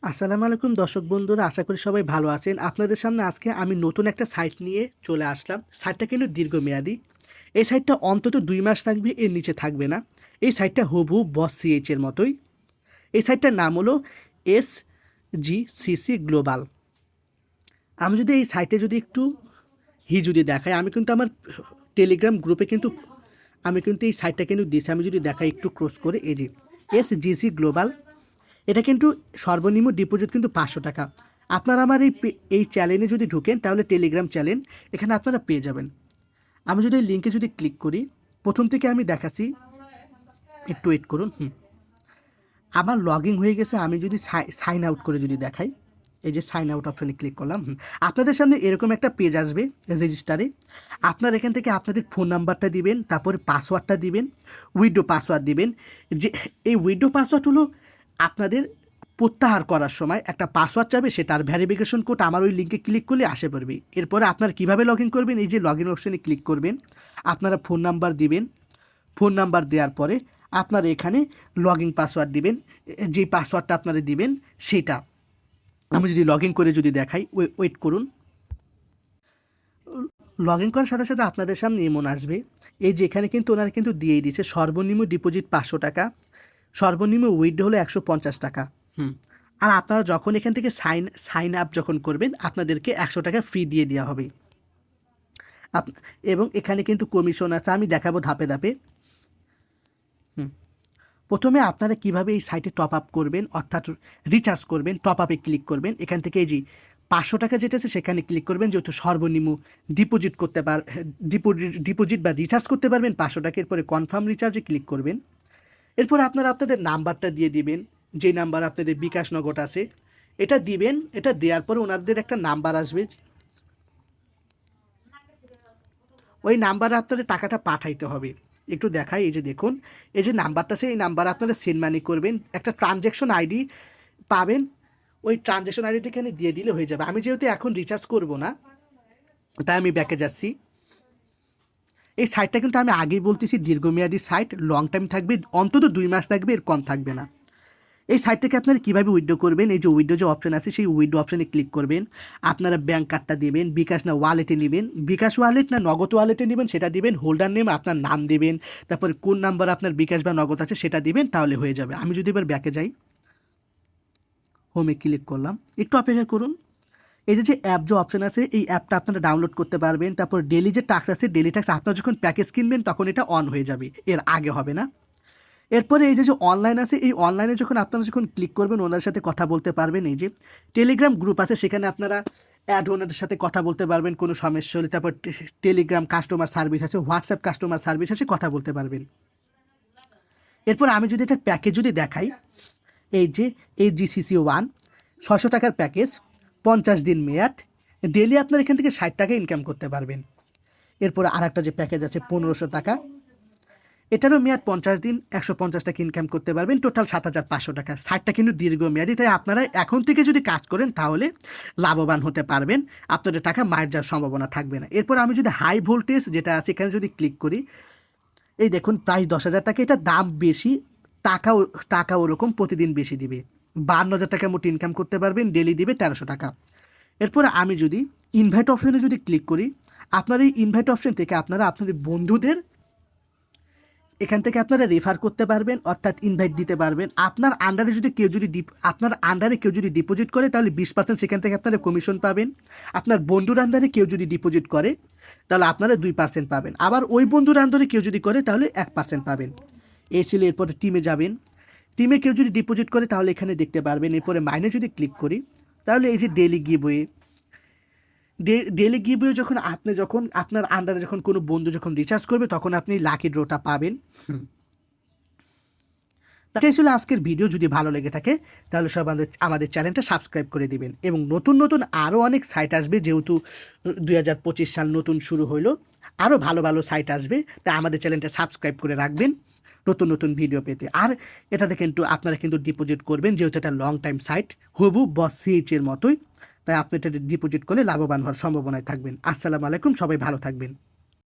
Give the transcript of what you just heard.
আসসালামু আলাইকুম দর্শক বন্ধুরা, আশা করি সবাই ভালো আছেন। আপনাদের সামনে আজকে আমি নতুন একটা সাইট নিয়ে চলে আসলাম। সাইটটা কিন্তু দীর্ঘমেয়াদী। এই সাইটটা অন্তত ২ মাস থাকবে, এর নিচে থাকবে না। এই সাইটটা হুবহু বস সিএইচ এর মতোই। এই সাইটটার নাম হলো এসজিসিসি গ্লোবাল। আমি যদি এই সাইটে যদি একটু যদি দেখাই, আমি কিন্তু আমার টেলিগ্রাম গ্রুপে কিন্তু আমি কিন্তু এই সাইটটা কিন্তু দিয়েছি। আমি যদি দেখাই একটু ক্রস করে, এই যে এসজিসি গ্লোবাল, এটা কিন্তু সর্বনিম্ন ডিপোজিট কিন্তু ৫০০ টাকা। আপনারা আমার এই চ্যানেলে যদি ঢুকেন তাহলে টেলিগ্রাম চ্যানেল এখানে আপনারা পেয়ে যাবেন। আমি যদি এই লিঙ্কে যদি ক্লিক করি, প্রথম থেকে আমি দেখাচ্ছি, একটু ওয়েট করুন। আমার লগ ইন হয়ে গেছে। আমি যদি সাইন আউট করে যদি দেখাই, এই যে সাইন আউট অপশানে ক্লিক করলাম, আপনাদের সামনে এরকম একটা পেজ আসবে রেজিস্টারে। আপনারা এখান থেকে আপনাদের ফোন নাম্বারটা দিবেন, তারপরে পাসওয়ার্ডটা দিবেন, উইথড্র পাসওয়ার্ড দিবেন। যে এই উইথড্র পাসওয়ার্ড হলো আপনাদের প্রত্যাহার করার সময় একটা পাসওয়ার্ড চাবে, সেটার ভ্যারিফিকেশন কোড আমার ওই লিঙ্কে ক্লিক করলে আসে পড়বে। এরপরে আপনারা কীভাবে লগ ইন করবেন, এই যে লগ ইন অপশানে ক্লিক করবেন, আপনারা ফোন নাম্বার দিবেন। ফোন নাম্বার দেওয়ার পরে আপনারা এখানে লগ ইন পাসওয়ার্ড দিবেন। যেই পাসওয়ার্ডটা আপনারা দিবেন সেটা আমি যদি লগ ইন করে যদি দেখাই, ওয়েট করুন। লগ ইন করার সাথে সাথে আপনাদের সামনে এমন আসবে, এই যে এখানে কিন্তু ওনারা কিন্তু দিয়েই দিচ্ছে সর্বনিম্ন ডিপোজিট ৫০০ টাকা, সর্বনিম্ন উইথড্র হলো ১৫০ টাকা। আর আপনারা যখন এখান থেকে সাইন আপ যখন করবেন, আপনাদেরকে ১০০ টাকা ফ্রি দিয়ে দেওয়া হবে। এবং এখানে কিন্তু কমিশন আছে, আমি দেখাবো ধাপে ধাপে। প্রথমে আপনারা কিভাবে এই সাইটে টপ আপ করবেন, অর্থাৎ রিচার্জ করবেন। টপ আপে ক্লিক করবেন, এখান থেকে এই যে ৫০০ টাকা যেটা আছে সেখানে ক্লিক করবেন, যেহেতু সর্বনিম্ন ডিপোজিট ডিপোজিট বা রিচার্জ করতে পারবেন ৫০০ টাকা। এরপরে কনফার্ম রিচার্জে ক্লিক করবেন। এরপর আপনারা আপনাদের নাম্বারটা দিয়ে দিবেন, যে নাম্বার আপনাদের বিকাশ নগদ আছে এটা দিবেন। এটা দেওয়ার পরে ওনাদের একটা নাম্বার আসবে, ওই নাম্বারে আপনাদের টাকাটা পাঠাইতে হবে। একটু দেখাই, এই যে দেখুন, এই যে নাম্বারটা আছে, এই নাম্বারে আপনারা সেন্ড মানি করবেন। একটা ট্রানজ্যাকশন আইডি পাবেন, ওই ট্রানজ্যাকশন আইডিটা এখানে দিয়ে দিলে হয়ে যাবে। আমি যেহেতু এখন রিচার্জ করব না, তাই আমি ব্যাকে যাচ্ছি। এই সাইটটা কিন্তু আমি আগেই বলতেছি দীর্ঘমেয়াদী সাইট, লং টাইম থাকবে, অন্তত ২ মাস থাকবে, এর কম থাকবে না। এই সাইট থেকে আপনারা কীভাবে উইথড্র করবেন, এই যে উইথড্র যে অপশান আছে সেই উইথড্র অপশানে ক্লিক করবেন। আপনারা ব্যাঙ্ক কার্ডটা দেবেন, বিকাশ না ওয়ালেটে নেবেন, বিকাশ ওয়ালেট না নগদ ওয়ালেটে নেবেন সেটা দিবেন। হোল্ডার নেম আপনার নাম দেবেন, তারপরে কোন নাম্বার আপনার বিকাশ বা নগদ আছে সেটা দিবেন, তাহলে হয়ে যাবে। আমি যদি এবার ব্যাকে যাই, হোমে ক্লিক করলাম, একটু অপেক্ষা করুন। এই যে অ্যাপ যে অপশান আছে, এই অ্যাপটা আপনারা ডাউনলোড করতে পারবেন। তারপর ডেলি যে টাস্ক আছে, ডেলি টাস্ক আপনারা যখন প্যাকেজ কিনবেন তখন এটা অন হয়ে যাবে, এর আগে হবে না। এরপরে এই যে অনলাইন আছে, এই অনলাইনে যখন আপনারা যখন ক্লিক করবেন ওনাদের সাথে কথা বলতে পারবেন। এই যে টেলিগ্রাম গ্রুপ আছে, সেখানে আপনারা অ্যাড ওনাদের সাথে কথা বলতে পারবেন কোনো সমস্যা হলে। তারপর টেলিগ্রাম কাস্টমার সার্ভিস আছে, হোয়াটসঅ্যাপ কাস্টমার সার্ভিস আছে, কথা বলতে পারবেন। এরপর আমি যদি এটা প্যাকেজ যদি দেখাই, এই যে AGCC1 ৬০০ টাকার প্যাকেজ, ৫০ দিন মেয়াদ, ডেলি আপনার এখান থেকে ৬০ টাকা ইনকাম করতে পারবেন। এরপর আর একটা যে প্যাকেজ আছে ১৫০০ টাকা, এটারও মেয়াদ ৫০ দিন, ১৫০ টাকা ইনকাম করতে পারবেন, টোটাল ৭৫০০ টাকা। সাইটটা কিন্তু দীর্ঘমেয়াদী, তাই আপনারা এখন থেকে যদি কাজ করেন তাহলে লাভবান হতে পারবেন, আপনাদের টাকা মায়ের যাওয়ার সম্ভাবনা থাকবে না। এরপর আমি যদি হাই ভোল্টেজ যেটা আছে এখানে যদি ক্লিক করি, এই দেখুন প্রাইস ১০,০০০ টাকা, এটা দাম বেশি, টাকা ওরকম প্রতিদিন বেশি দিবে। ৫২,০০০ টাকা মোট ইনকাম করতে পারবেন, ডেলি দিবে ১৩০০ টাকা। এরপর আমি যদি ইনভাইট অপশনে যদি ক্লিক করি, আপনার এই ইনভাইট অপশন থেকে আপনারা আপনাদের বন্ধুদের এখান থেকে আপনারা রেফার করতে পারবেন, অর্থাৎ ইনভাইট দিতে পারবেন। আপনার আন্ডারে কেউ যদি ডিপোজিট করে তাহলে ২০% সেখান থেকে আপনারা কমিশন পাবেন। আপনার বন্ধুর আন্ডারে কেউ যদি ডিপোজিট করে তাহলে আপনারা ২% পাবেন। আবার ওই বন্ধুর আন্ডারে কেউ যদি করে তাহলে ১% পাবেন। এই ছিল। এরপরে টিমে যাবেন, টিমে কেউ যদি ডিপোজিট করে তাহলে এখানে দেখতে পারবেন। এরপরে মাইনে যদি ক্লিক করি তাহলে এই যে ডেলি গিভওয়ে, ডেলি গিভওয়ে যখন আপনার আন্ডারে যখন কোনো বন্ধু যখন রিচার্জ করবে তখন আপনি লাকি ড্রটা পাবেন। এটাই ছিল আজকের ভিডিও। যদি ভালো লেগে থাকে তাহলে সব আমাদের চ্যানেলটা সাবস্ক্রাইব করে দিবেন। এবং নতুন নতুন আরও অনেক সাইট আসবে, যেহেতু ২০২৫ সাল নতুন শুরু হইলো, আরও ভালো ভালো সাইট আসবে, তাই আমাদের চ্যানেলটা সাবস্ক্রাইব করে রাখবেন নতুন নতুন ভিডিও পেতে। আর এটাতে কিন্তু আপনারা কিন্তু ডিপোজিট করবেন, যেহেতু এটা লং টাইম সাইট, হুবহু বস সিএইচের মতোই, তাই আপনি এটা ডিপোজিট করলে লাভবান হওয়ার সম্ভাবনায় থাকবেন। আসসালামু আলাইকুম, সবাই ভালো থাকবেন।